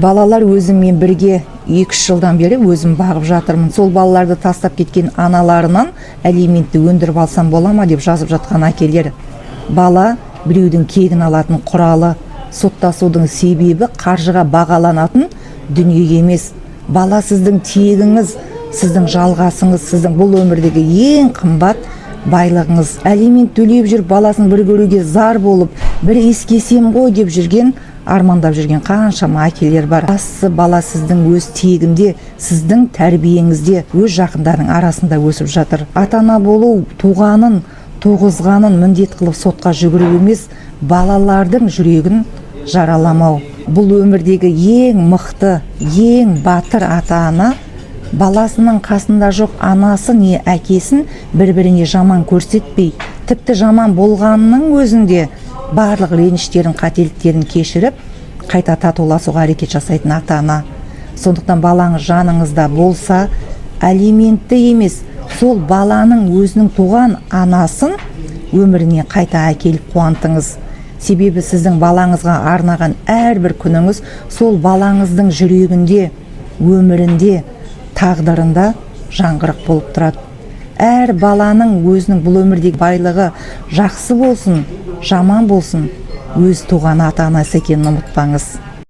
Балалар өзіммен бірге 2-3 жылдан бері өзім бағып жатырмын. Сол балаларды тастап кеткен аналарынан алиментті өндіріп алсам бола ма деп жазып жатқан әкелер. Бала біреудің кегін алатын құралы, соттасудың себебі қаржыға бағаланатын дүние емес. Бала сіздің тегіңіз, сіздің жалғасыңыз, сіздің бұл өмірдегі ең қымбат байлығыңыз. Алимент төлеп жүріп баласын бір көруге зар болып, бір ескесем ғой деп жүрген, армандап жүрген қаншама әкелер бар. Бастысы бала сіздің өз тегінде, сіздің тәрбиеңізде, өз жақындарының арасында өсіп жатыр. Ата-ана болу туғанын, туғызғанын міндет қылып сотқа жүгіру емес, балалардың жүрегін жараламау. Бұл өмірдегі ең мықты, ең батыр ата-ана баласының қасында жоқ анасы не әкесін бір-біріне жаман көрсетпей, тіпті жаман болғанның өзінде барлық реніштерін, қателіктерін кешіріп, қайта татуласуға әрекет жасайтын ата-ана. Сондықтан балаңыз жаныңызда болса, алиментті емес, сол баланың өзінің туған анасын өміріне қайта әкеліп қуантыңыз. Себебі сіздің балаңызға арнаған әрбір күніңіз сол балаңыздың жүрегінде, өмірінде, тағдырында жаңғырық болып тұрады. Әр баланың өзінің бұл өмірдегі байлығы жақсы болсын, жаман болсын, өз туған ата-анасы екенін ұмытпаңыз.